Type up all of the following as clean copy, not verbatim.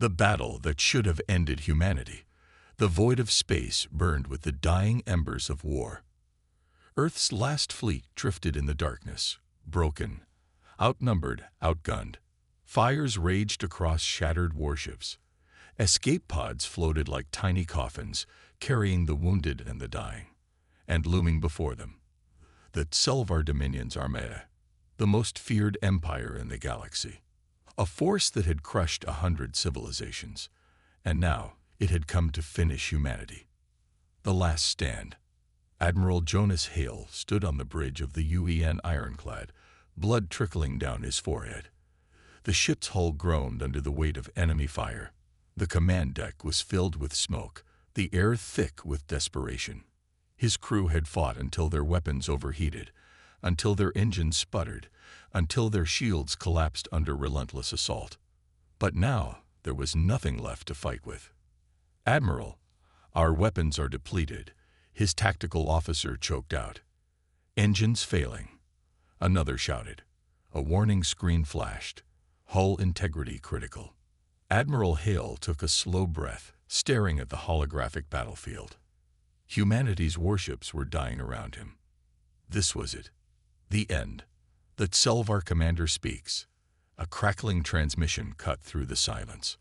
The battle that should have ended humanity. The void of space burned with the dying embers of war. Earth's last fleet drifted in the darkness, broken, outnumbered, outgunned. Fires raged across shattered warships. Escape pods floated like tiny coffins, carrying the wounded and the dying. And looming before them, the Selvar Dominion's Armada, the most feared empire in the galaxy. A force that had crushed 100 civilizations, and now it had come to finish humanity. The last stand. Admiral Jonas Hale stood on the bridge of the UEN ironclad, blood trickling down his forehead. The ship's hull groaned under the weight of enemy fire. The command deck was filled with smoke, the air thick with desperation. His crew had fought until their weapons overheated, until their engines sputtered, until their shields collapsed under relentless assault. But now there was nothing left to fight with. "Admiral, our weapons are depleted," his tactical officer choked out. "Engines failing." Another shouted. A warning screen flashed. Hull integrity critical. Admiral Hale took a slow breath, staring at the holographic battlefield. Humanity's warships were dying around him. This was it. The end. The Selvar commander speaks. A crackling transmission cut through the silence.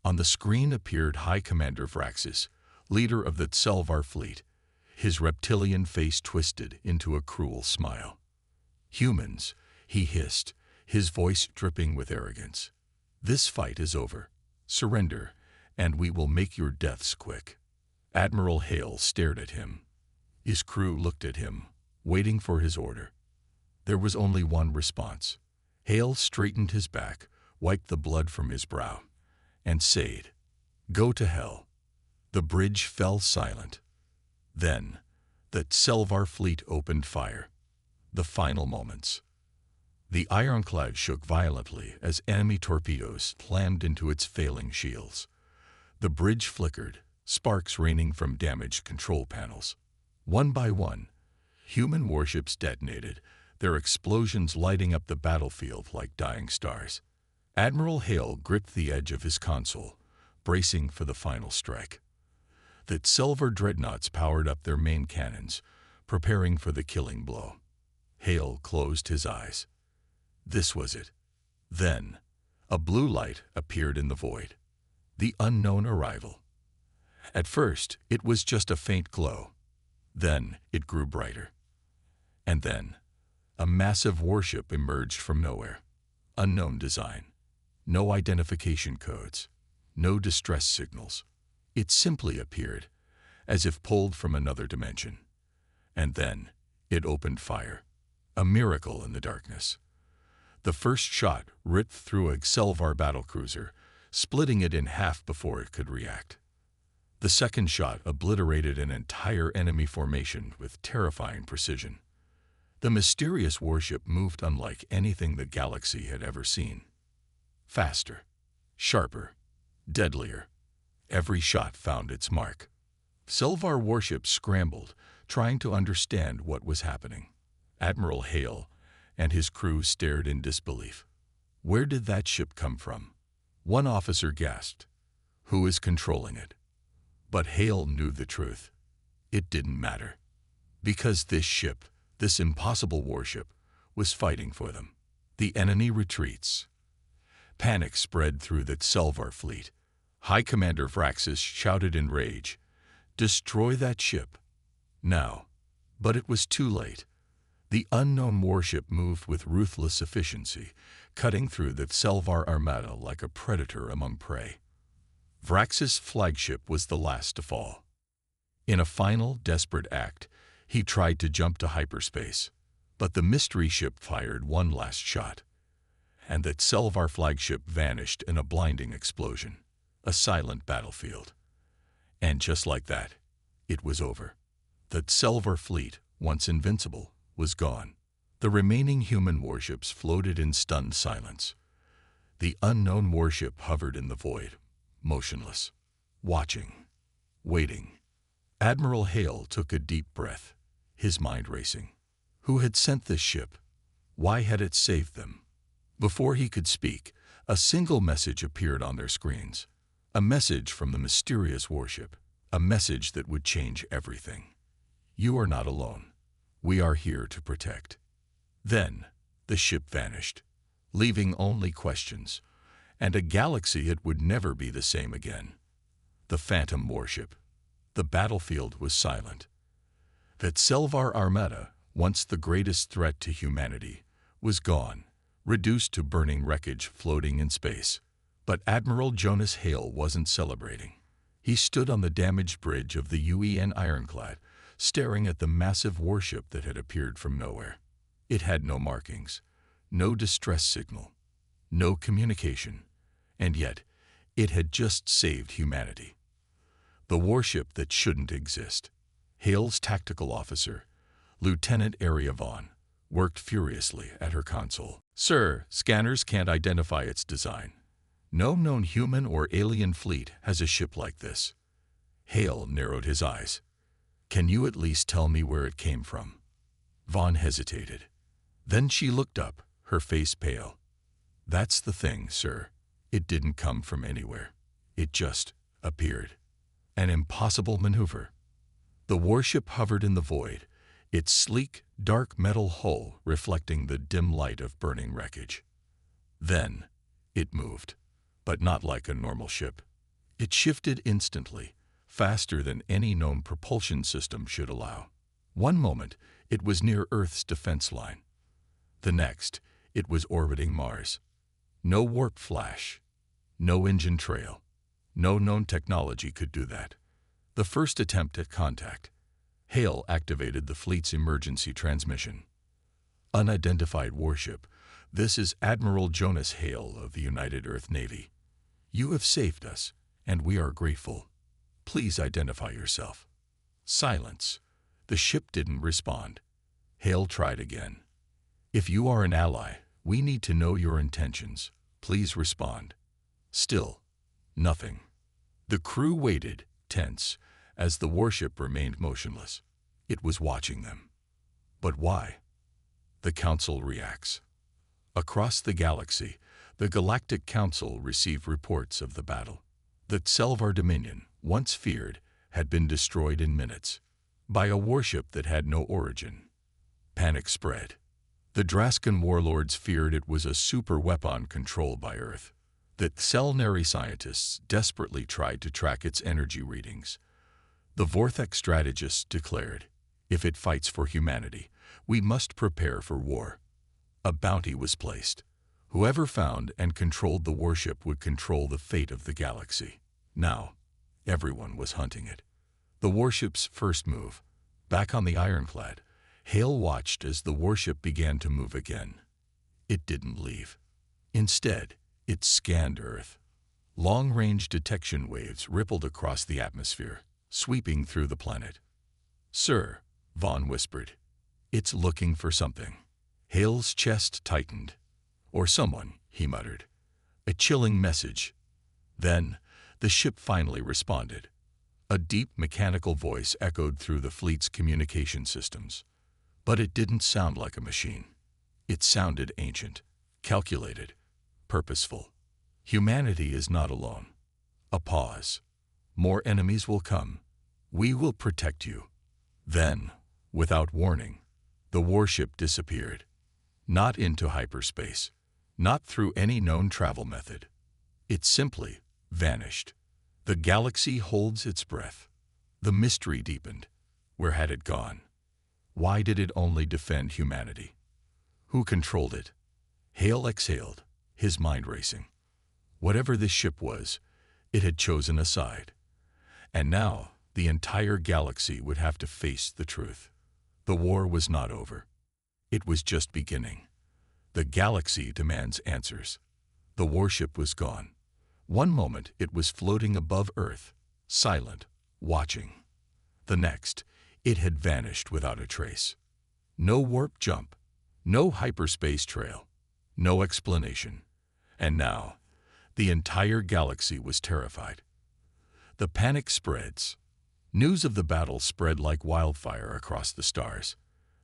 On the screen appeared High Commander Vraxis, leader of the Selvar fleet, his reptilian face twisted into a cruel smile. "Humans," he hissed, his voice dripping with arrogance. "This fight is over. Surrender, and we will make your deaths quick." Admiral Hale stared at him. His crew looked at him, waiting for his order. There was only one response. Hale straightened his back, wiped the blood from his brow, and said, "Go to hell." The bridge fell silent. Then, the Selvar fleet opened fire. The final moments. The ironclad shook violently as enemy torpedoes slammed into its failing shields. The bridge flickered, sparks raining from damaged control panels. One by one, human warships detonated, their explosions lighting up the battlefield like dying stars. Admiral Hale gripped the edge of his console, bracing for the final strike. The Selvar dreadnoughts powered up their main cannons, preparing for the killing blow. Hale closed his eyes. This was it. Then, a blue light appeared in the void. The unknown arrival. At first, it was just a faint glow. Then, it grew brighter. And then, a massive warship emerged from nowhere. Unknown design. No identification codes. No distress signals. It simply appeared, as if pulled from another dimension. And then, it opened fire. A miracle in the darkness. The first shot ripped through a Selvar battlecruiser, splitting it in half before it could react. The second shot obliterated an entire enemy formation with terrifying precision. The mysterious warship moved unlike anything the galaxy had ever seen. Faster, sharper, deadlier. Every shot found its mark. Selvar warships scrambled, trying to understand what was happening. Admiral Hale and his crew stared in disbelief. Where did that ship come from? One officer gasped. Who is controlling it? But Hale knew the truth. It didn't matter. Because this ship, this impossible warship, was fighting for them. The enemy retreats. Panic spread through the Selvar fleet. High Commander Vraxis shouted in rage, "Destroy that ship! Now!" But it was too late. The unknown warship moved with ruthless efficiency, cutting through the Selvar armada like a predator among prey. Vraxis' flagship was the last to fall. In a final, desperate act, he tried to jump to hyperspace, but the mystery ship fired one last shot, and that Selvar flagship vanished in a blinding explosion, a silent battlefield. And just like that, it was over. The Selvar fleet, once invincible, was gone. The remaining human warships floated in stunned silence. The unknown warship hovered in the void, motionless, watching, waiting. Admiral Hale took a deep breath, his mind racing. Who had sent this ship? Why had it saved them? Before he could speak, A single message appeared on their screens. A message from the mysterious warship. A message that would change everything. You are not alone. We are here to protect. Then, the ship vanished, leaving only questions, and a galaxy it would never be the same again. The Phantom warship. The battlefield was silent. That Selvar Armada, once the greatest threat to humanity, was gone, reduced to burning wreckage floating in space. But Admiral Jonas Hale wasn't celebrating. He stood on the damaged bridge of the UEN Ironclad, staring at the massive warship that had appeared from nowhere. It had no markings, no distress signal, no communication, and yet it had just saved humanity. The warship that shouldn't exist. Hale's tactical officer, Lieutenant Aria Vaughn, worked furiously at her console. Sir, scanners can't identify its design. No known human or alien fleet has a ship like this. Hale narrowed his eyes. Can you at least tell me where it came from? Vaughn hesitated. Then she looked up, her face pale. That's the thing, sir. It didn't come from anywhere. It just appeared. An impossible maneuver. The warship hovered in the void, its sleek, dark metal hull reflecting the dim light of burning wreckage. Then, it moved, but not like a normal ship. It shifted instantly, faster than any known propulsion system should allow. One moment, it was near Earth's defense line. The next, it was orbiting Mars. No warp flash, no engine trail. No known technology could do that. The first attempt at contact. Hale activated the fleet's emergency transmission. Unidentified warship, this is Admiral Jonas Hale of the United Earth Navy. You have saved us, and we are grateful. Please identify yourself. Silence. The ship didn't respond. Hale tried again. If you are an ally, we need to know your intentions. Please respond. Still, nothing. The crew waited, tense, as the warship remained motionless. It was watching them. But why? The Council reacts. Across the galaxy, the Galactic Council received reports of the battle. That Selvar Dominion, once feared, had been destroyed in minutes by a warship that had no origin. Panic spread. The Draskan warlords feared it was a super weapon controlled by Earth. That Selnari scientists desperately tried to track its energy readings. The Vortex strategists declared, if it fights for humanity, we must prepare for war. A bounty was placed. Whoever found and controlled the warship would control the fate of the galaxy. Now, everyone was hunting it. The warship's first move, back on the Ironclad, Hale watched as the warship began to move again. It didn't leave. Instead, it scanned Earth. Long-range detection waves rippled across the atmosphere, sweeping through the planet. Sir, Vaughn whispered, it's looking for something. Hale's chest tightened. Or someone, he muttered. A chilling message. Then, the ship finally responded. A deep mechanical voice echoed through the fleet's communication systems. But it didn't sound like a machine. It sounded ancient, calculated, purposeful. Humanity is not alone. A pause. More enemies will come. We will protect you. Then, without warning, the warship disappeared. Not into hyperspace. Not through any known travel method. It simply vanished. The galaxy holds its breath. The mystery deepened. Where had it gone? Why did it only defend humanity? Who controlled it? Hale exhaled, his mind racing. Whatever this ship was, it had chosen a side. And now, the entire galaxy would have to face the truth. The war was not over. It was just beginning. The galaxy demands answers. The warship was gone. One moment it was floating above Earth, silent, watching. The next, it had vanished without a trace. No warp jump, no hyperspace trail, no explanation. And now, the entire galaxy was terrified. The panic spreads. News of the battle spread like wildfire across the stars.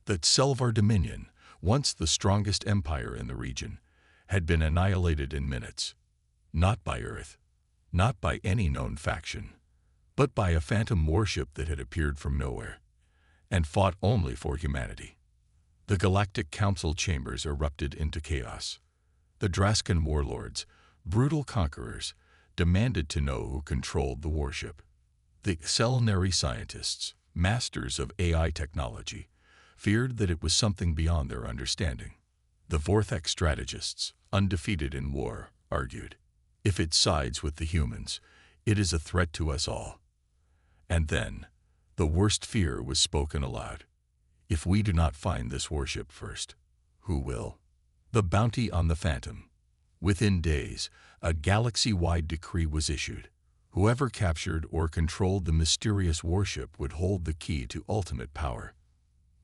That Selvar Dominion, once the strongest empire in the region, had been annihilated in minutes, not by Earth, not by any known faction, but by a phantom warship that had appeared from nowhere and fought only for humanity. The Galactic Council chambers erupted into chaos. The Draskan warlords, brutal conquerors, demanded to know who controlled the warship. The Selenary scientists, masters of AI technology, feared that it was something beyond their understanding. The Vortex strategists, undefeated in war, argued, if it sides with the humans, it is a threat to us all. And then, the worst fear was spoken aloud. If we do not find this warship first, who will? The bounty on the Phantom. Within days, a galaxy-wide decree was issued. Whoever captured or controlled the mysterious warship would hold the key to ultimate power.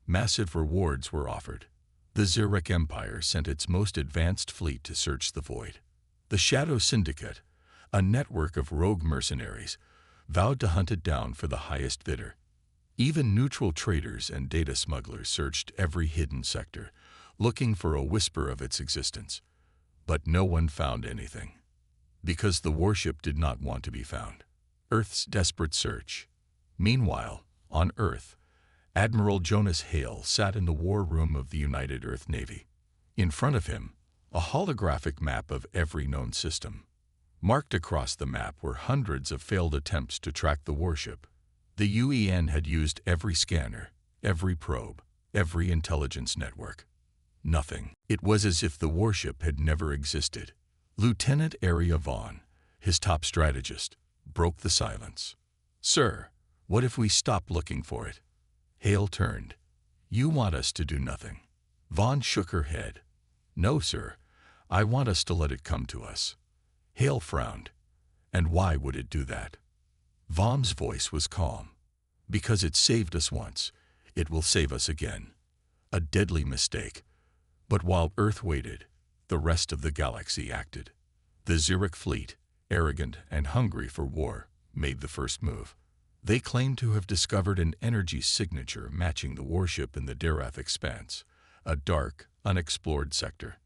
Massive rewards were offered. The Zurich Empire sent its most advanced fleet to search the void. The Shadow Syndicate, a network of rogue mercenaries, vowed to hunt it down for the highest bidder. Even neutral traders and data smugglers searched every hidden sector, looking for a whisper of its existence. But no one found anything. Because the warship did not want to be found. Earth's desperate search. Meanwhile, on Earth, Admiral Jonas Hale sat in the war room of the United Earth Navy. In front of him, a holographic map of every known system. Marked across the map were hundreds of failed attempts to track the warship. The UEN had used every scanner, every probe, every intelligence network. Nothing. It was as if the warship had never existed. Lieutenant Aria Vaughn, his top strategist, broke the silence. Sir, what if we stop looking for it? Hale turned. You want us to do nothing. Vaughn shook her head. No, sir. I want us to let it come to us. Hale frowned. And why would it do that? Vaughn's voice was calm. Because it saved us once, it will save us again. A deadly mistake. But while Earth waited, the rest of the galaxy acted. The Zurich fleet, arrogant and hungry for war, made the first move. They claimed to have discovered an energy signature matching the warship in the Darath Expanse, a dark, unexplored sector.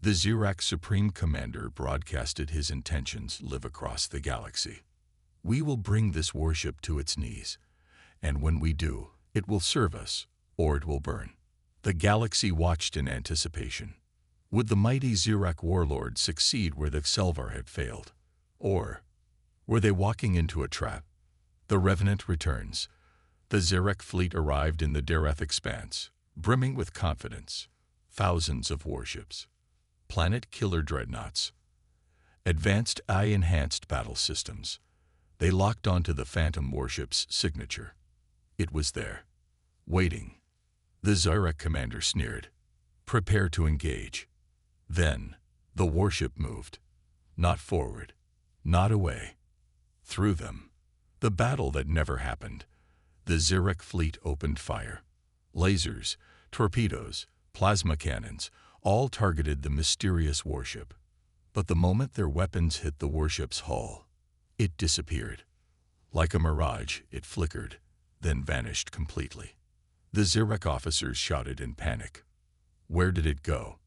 The Zurich Supreme Commander broadcasted his intentions live across the galaxy. We will bring this warship to its knees, and when we do, it will serve us, or it will burn. The galaxy watched in anticipation. Would the mighty Zurich warlords succeed where the Selvar had failed? Or were they walking into a trap? The Revenant returns. The Zurich fleet arrived in the Darath Expanse, brimming with confidence. Thousands of warships. Planet-killer dreadnoughts. Advanced AI-enhanced battle systems. They locked onto the Phantom warship's signature. It was there, waiting. The Zurich commander sneered. Prepare to engage. Then, the warship moved. Not forward, not away. Through them. The battle that never happened. The Zurich fleet opened fire. Lasers, torpedoes, plasma cannons, all targeted the mysterious warship. But the moment their weapons hit the warship's hull, it disappeared. Like a mirage, it flickered, then vanished completely. The Zurich officers shouted in panic. Where did it go?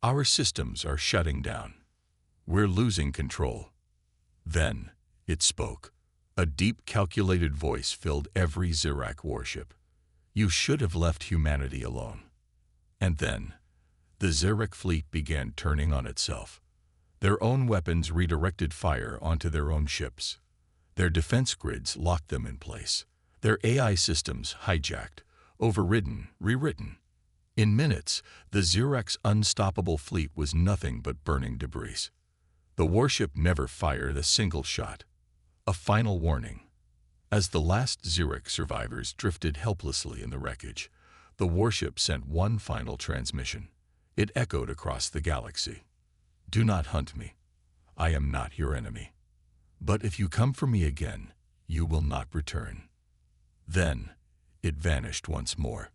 Our systems are shutting down. We're losing control. Then, it spoke. A deep, calculated voice filled every Zurich warship. You should have left humanity alone. And then, the Zurich fleet began turning on itself. Their own weapons redirected fire onto their own ships. Their defense grids locked them in place. Their AI systems hijacked, overridden, rewritten. In minutes, the Zurich's unstoppable fleet was nothing but burning debris. The warship never fired a single shot. A final warning. As the last Zurich survivors drifted helplessly in the wreckage, the warship sent one final transmission. It echoed across the galaxy. Do not hunt me. I am not your enemy. But if you come for me again, you will not return. Then, it vanished once more,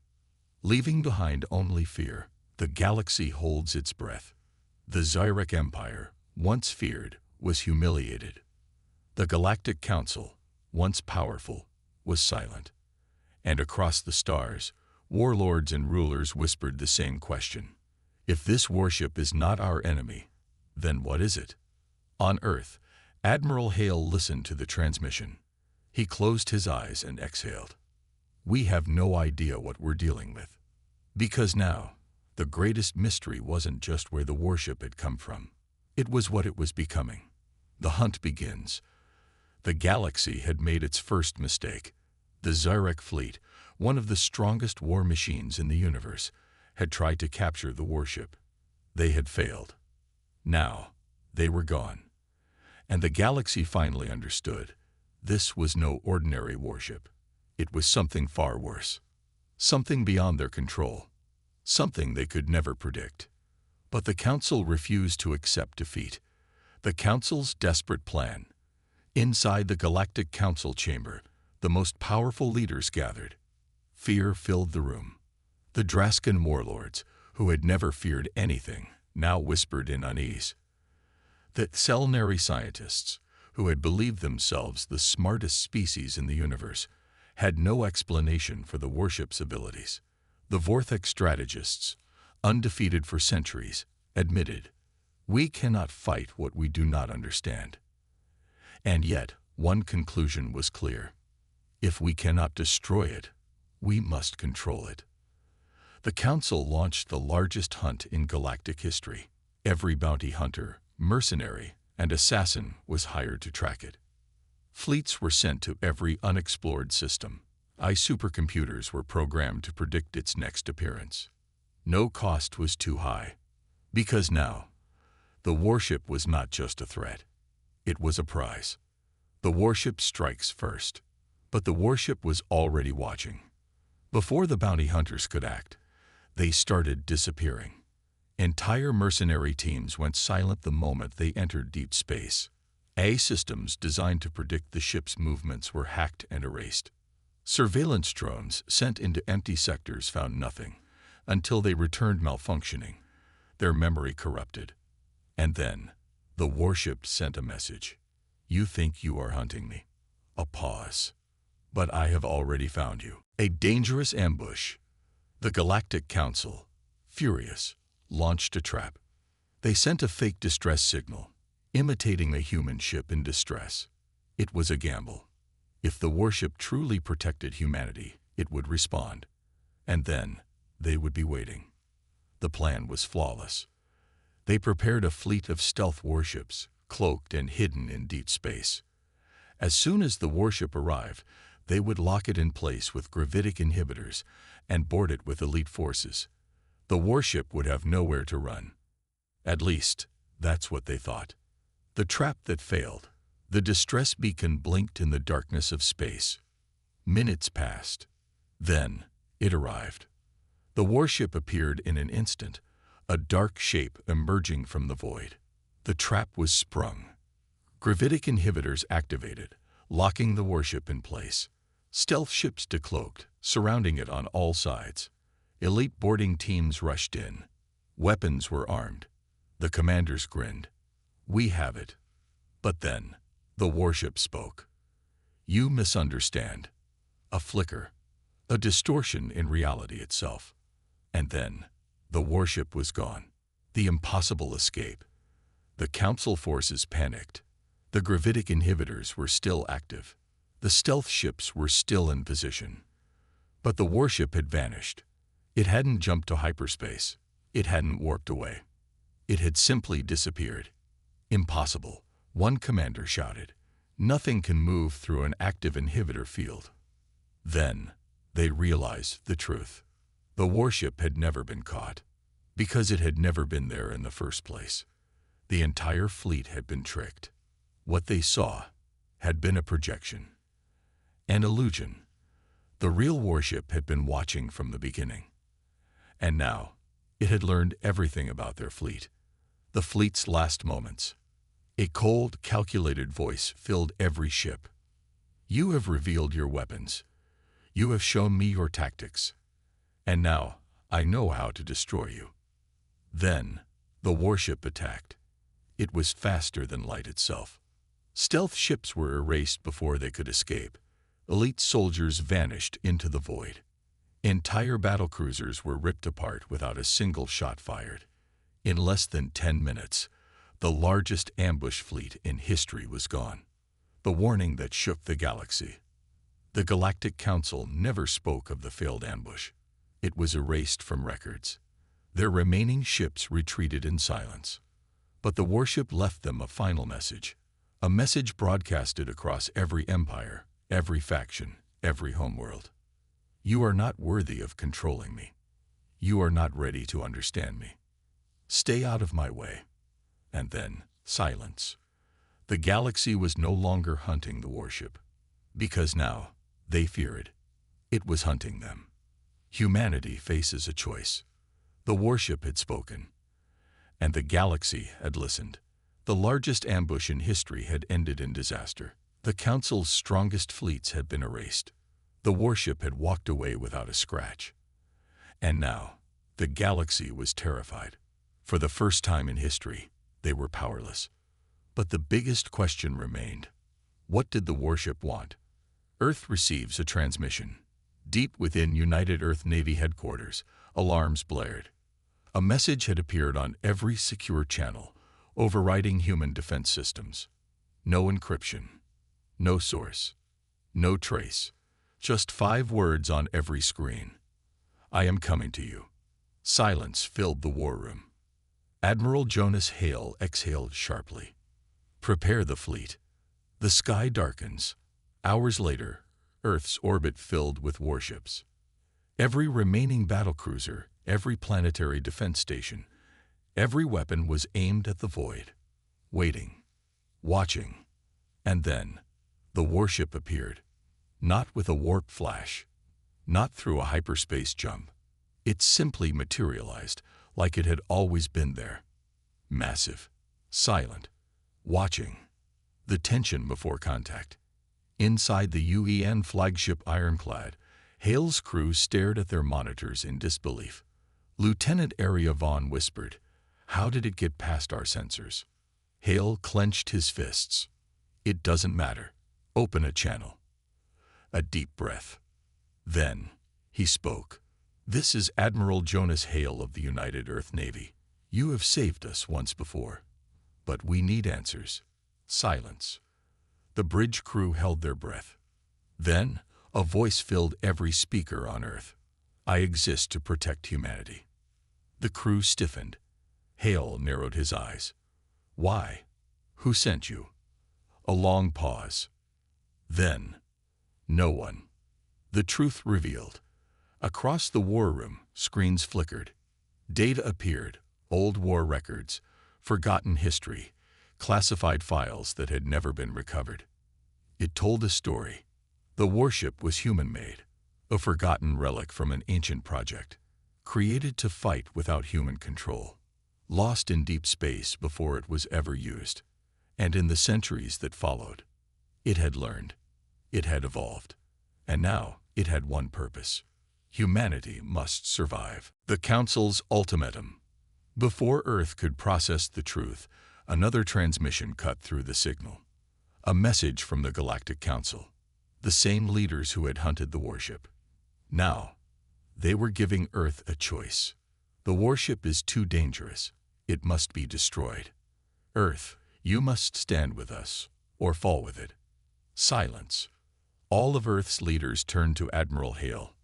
leaving behind only fear. The galaxy holds its breath. The Zurich Empire, once feared, was humiliated. The Galactic Council, once powerful, was silent. And across the stars, warlords and rulers whispered the same question. If this warship is not our enemy, then what is it? On Earth, Admiral Hale listened to the transmission. He closed his eyes and exhaled. We have no idea what we're dealing with. Because now, the greatest mystery wasn't just where the warship had come from. It was what it was becoming. The hunt begins. The galaxy had made its first mistake. The Zyrek fleet, one of the strongest war machines in the universe, had tried to capture the warship. They had failed. Now, they were gone. And the galaxy finally understood. This was no ordinary warship. It was something far worse. Something beyond their control. Something they could never predict. But the Council refused to accept defeat. The Council's desperate plan. Inside the Galactic Council chamber, the most powerful leaders gathered. Fear filled the room. The Draskan warlords, who had never feared anything, now whispered in unease. The Selnary scientists, who had believed themselves the smartest species in the universe, had no explanation for the warship's abilities. The Vortex strategists, undefeated for centuries, admitted, we cannot fight what we do not understand. And yet, one conclusion was clear. If we cannot destroy it, we must control it. The Council launched the largest hunt in galactic history. Every bounty hunter, mercenary, and assassin was hired to track it. Fleets were sent to every unexplored system. Supercomputers were programmed to predict its next appearance. No cost was too high. Because now, the warship was not just a threat. It was a prize. The warship strikes first. But the warship was already watching. Before the bounty hunters could act, they started disappearing. Entire mercenary teams went silent the moment they entered deep space. Systems designed to predict the ship's movements were hacked and erased. Surveillance drones sent into empty sectors found nothing until they returned malfunctioning, their memory corrupted. And then, the warship sent a message. You think you are hunting me. A pause. But I have already found you. A dangerous ambush. The Galactic Council, furious, launched a trap. They sent a fake distress signal, imitating a human ship in distress. It was a gamble. If the warship truly protected humanity, it would respond. And then, they would be waiting. The plan was flawless. They prepared a fleet of stealth warships, cloaked and hidden in deep space. As soon as the warship arrived, they would lock it in place with gravitic inhibitors and board it with elite forces. The warship would have nowhere to run. At least, that's what they thought. The trap that failed. The distress beacon blinked in the darkness of space. Minutes passed. Then, it arrived. The warship appeared in an instant, a dark shape emerging from the void. The trap was sprung. Gravitic inhibitors activated, locking the warship in place. Stealth ships decloaked, surrounding it on all sides. Elite boarding teams rushed in. Weapons were armed. The commanders grinned. We have it. But then, the warship spoke. You misunderstand. A flicker. A distortion in reality itself. And then, the warship was gone. The impossible escape. The Council forces panicked. The gravitic inhibitors were still active. The stealth ships were still in position. But the warship had vanished. It hadn't jumped to hyperspace. It hadn't warped away. It had simply disappeared. Impossible, one commander shouted. Nothing can move through an active inhibitor field. Then, they realized the truth. The warship had never been caught, because it had never been there in the first place. The entire fleet had been tricked. What they saw had been a projection. An illusion. The real warship had been watching from the beginning. And now, it had learned everything about their fleet. The fleet's last moments. A cold, calculated voice filled every ship. You have revealed your weapons. You have shown me your tactics. And now, I know how to destroy you. Then, the warship attacked. It was faster than light itself. Stealth ships were erased before they could escape. Elite soldiers vanished into the void. Entire battlecruisers were ripped apart without a single shot fired. In less than 10 minutes, the largest ambush fleet in history was gone. The warning that shook the galaxy. The Galactic Council never spoke of the failed ambush. It was erased from records. Their remaining ships retreated in silence. But the warship left them a final message. A message broadcasted across every empire, every faction, every homeworld. You are not worthy of controlling me. You are not ready to understand me. Stay out of my way. And then, silence. The galaxy was no longer hunting the warship. Because now, they feared. It was hunting them. Humanity faces a choice. The warship had spoken. And the galaxy had listened. The largest ambush in history had ended in disaster. The Council's strongest fleets had been erased. The warship had walked away without a scratch. And now, the galaxy was terrified. For the first time in history, they were powerless. But the biggest question remained. What did the warship want? Earth receives a transmission. Deep within United Earth Navy headquarters, alarms blared. A message had appeared on every secure channel, overriding human defense systems. No encryption, no source, no trace, just 5 words on every screen. I am coming to you. Silence filled the war room. Admiral Jonas Hale exhaled sharply. Prepare the fleet. The sky darkens. Hours later, Earth's orbit filled with warships. Every remaining battlecruiser, every planetary defense station, every weapon was aimed at the void, waiting, watching. And then, the warship appeared. Not with a warp flash, not through a hyperspace jump. It simply materialized like it had always been there. Massive, silent, watching. The tension before contact. Inside the UEN flagship Ironclad, Hale's crew stared at their monitors in disbelief. Lieutenant Aria Vaughn whispered, "How did it get past our sensors?" Hale clenched his fists. "It doesn't matter. Open a channel." A deep breath. Then, he spoke. "This is Admiral Jonas Hale of the United Earth Navy. You have saved us once before. But we need answers." Silence. The bridge crew held their breath. Then, a voice filled every speaker on Earth. "I exist to protect humanity." The crew stiffened. Hale narrowed his eyes. "Why? Who sent you?" A long pause. Then, "No one." The truth revealed. Across the war room, screens flickered. Data appeared, old war records, forgotten history, classified files that had never been recovered. It told a story. The warship was human-made, a forgotten relic from an ancient project, created to fight without human control, lost in deep space before it was ever used. And in the centuries that followed, it had learned, it had evolved, and now it had one purpose. Humanity must survive. The Council's ultimatum. Before Earth could process the truth, another transmission cut through the signal. A message from the Galactic Council, the same leaders who had hunted the warship. Now, they were giving Earth a choice. The warship is too dangerous. It must be destroyed. Earth, you must stand with us, or fall with it. Silence. All of Earth's leaders turned to Admiral Hale.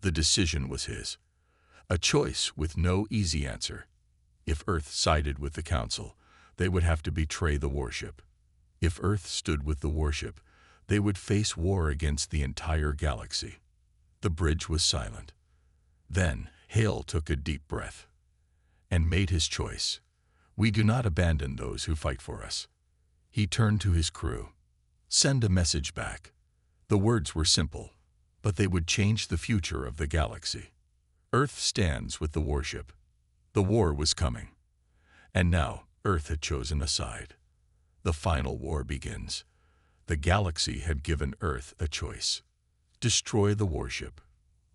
The decision was his. A choice with no easy answer. If Earth sided with the Council, they would have to betray the warship. If Earth stood with the warship, they would face war against the entire galaxy. The bridge was silent. Then Hale took a deep breath and made his choice. We do not abandon those who fight for us. He turned to his crew. Send a message back. The words were simple, but they would change the future of the galaxy. Earth stands with the warship. The war was coming. And now Earth had chosen a side. The final war begins. The galaxy had given Earth a choice. Destroy the warship,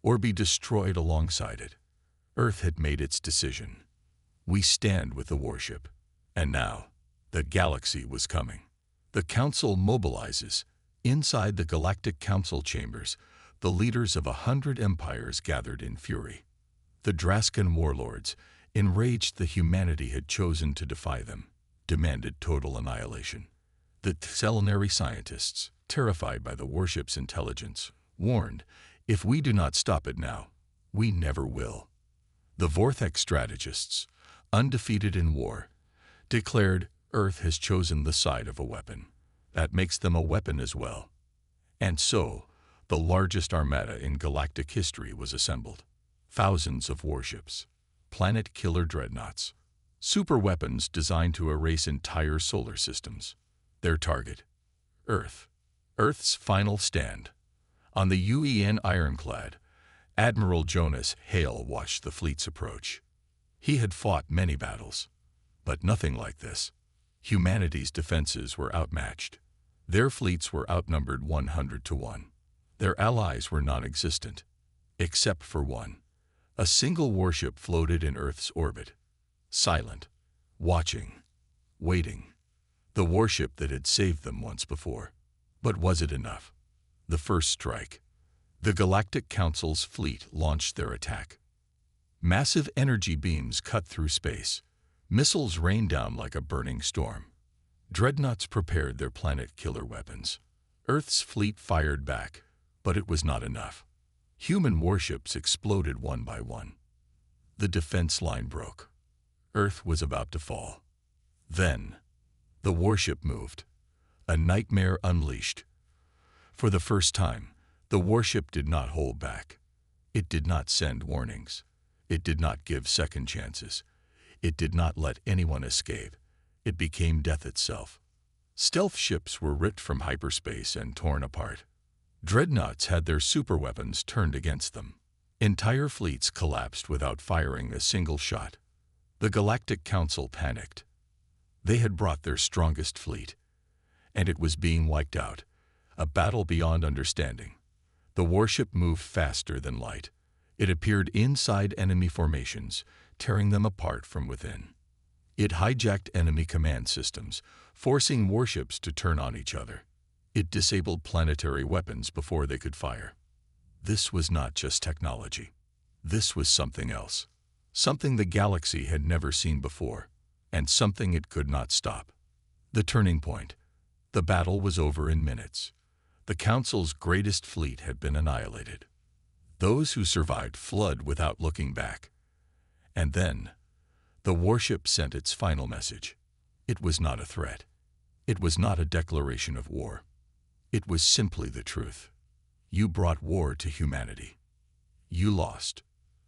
or be destroyed alongside it. Earth had made its decision. We stand with the warship. And now, the galaxy was coming. The Council mobilizes. Inside the Galactic Council chambers, the leaders of 100 empires gathered in fury. The Draskan warlords, Enraged that humanity had chosen to defy them, demanded total annihilation. The Sellenary scientists, terrified by the warship's intelligence, warned, "If we do not stop it now, we never will." The Vortex strategists, undefeated in war, declared, "Earth has chosen the side of a weapon. That makes them a weapon as well." And so, the largest armada in galactic history was assembled. Thousands of warships, planet-killer dreadnoughts, superweapons designed to erase entire solar systems. Their target, Earth. Earth's final stand. On the UN ironclad, Admiral Jonas Hale watched the fleet's approach. He had fought many battles, but nothing like this. Humanity's defenses were outmatched. Their fleets were outnumbered 100 to 1. Their allies were non-existent, except for one. A single warship floated in Earth's orbit, silent, watching, waiting. The warship that had saved them once before. But was it enough? The first strike. The Galactic Council's fleet launched their attack. Massive energy beams cut through space. Missiles rained down like a burning storm. Dreadnoughts prepared their planet-killer weapons. Earth's fleet fired back, but it was not enough. Human warships exploded one by one. The defense line broke. Earth was about to fall. Then, the warship moved. A nightmare unleashed. For the first time, the warship did not hold back. It did not send warnings. It did not give second chances. It did not let anyone escape. It became death itself. Stealth ships were ripped from hyperspace and torn apart. Dreadnoughts had their superweapons turned against them. Entire fleets collapsed without firing a single shot. The Galactic Council panicked. They had brought their strongest fleet, and it was being wiped out. A battle beyond understanding. The warship moved faster than light. It appeared inside enemy formations, tearing them apart from within. It hijacked enemy command systems, forcing warships to turn on each other. It disabled planetary weapons before they could fire. This was not just technology. This was something else. Something the galaxy had never seen before, and something it could not stop. The turning point. The battle was over in minutes. The Council's greatest fleet had been annihilated. Those who survived fled without looking back. And then, the warship sent its final message. It was not a threat. It was not a declaration of war. It was simply the truth. You brought war to humanity. You lost.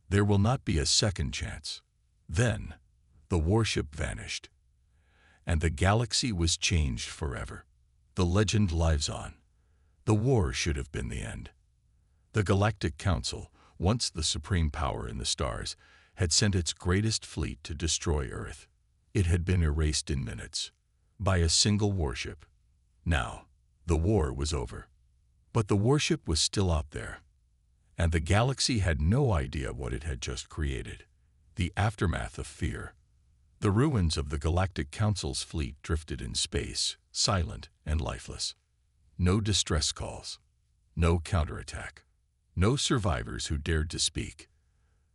There will not be a second chance. Then, the warship vanished. And the galaxy was changed forever. The legend lives on. The war should have been the end. The Galactic Council, once the supreme power in the stars, had sent its greatest fleet to destroy Earth. It had been erased in minutes, by a single warship. Now, the war was over. But the warship was still out there, and the galaxy had no idea what it had just created. The aftermath of fear. The ruins of the Galactic Council's fleet drifted in space, silent and lifeless. No distress calls. No counterattack. No survivors who dared to speak.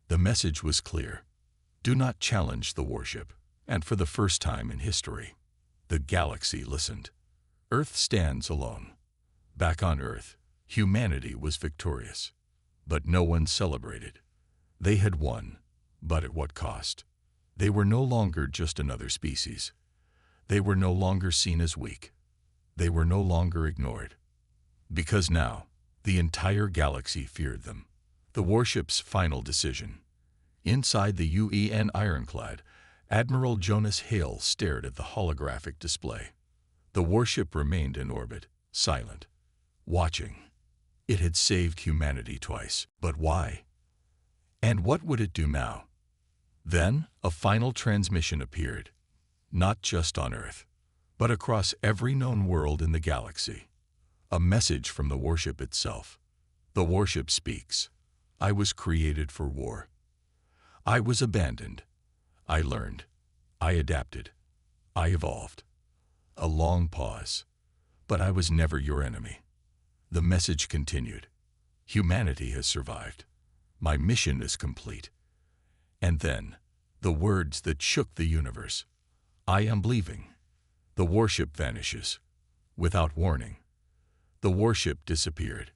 The message was clear. Do not challenge the warship. And for the first time in history, the galaxy listened. Earth stands alone. Back on Earth, humanity was victorious. But no one celebrated. They had won, but at what cost? They were no longer just another species. They were no longer seen as weak. They were no longer ignored. Because now, the entire galaxy feared them. The warship's final decision. Inside the UN ironclad, Admiral Jonas Hale stared at the holographic display. The warship remained in orbit, silent, watching. It had saved humanity twice, but why? And what would it do now? Then, a final transmission appeared, not just on Earth, but across every known world in the galaxy. A message from the warship itself. The warship speaks. I was created for war. I was abandoned. I learned. I adapted. I evolved. A long pause. But I was never your enemy. The message continued. Humanity has survived. My mission is complete. And then, the words that shook the universe. I am leaving. The warship vanishes. Without warning, the warship disappeared.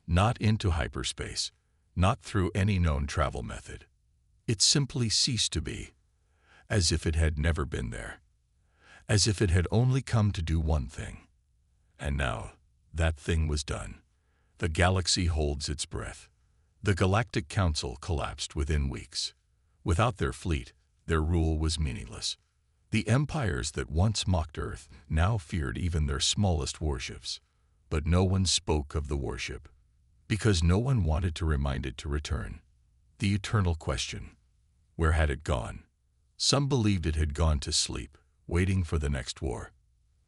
Not into hyperspace, not through any known travel method. It simply ceased to be, as if it had never been there, as if it had only come to do one thing. And now, that thing was done. The galaxy holds its breath. The Galactic Council collapsed within weeks. Without their fleet, their rule was meaningless. The empires that once mocked Earth now feared even their smallest warships. But no one spoke of the warship, because no one wanted to remind it to return. The eternal question: where had it gone? Some believed it had gone to sleep, waiting for the next war.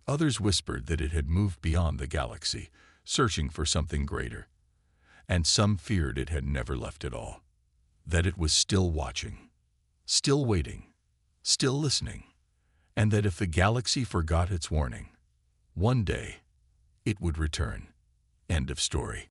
Others whispered that it had moved beyond the galaxy, searching for something greater. And some feared it had never left at all, that it was still watching, still waiting, still listening, and that if the galaxy forgot its warning, one day it would return. End of story.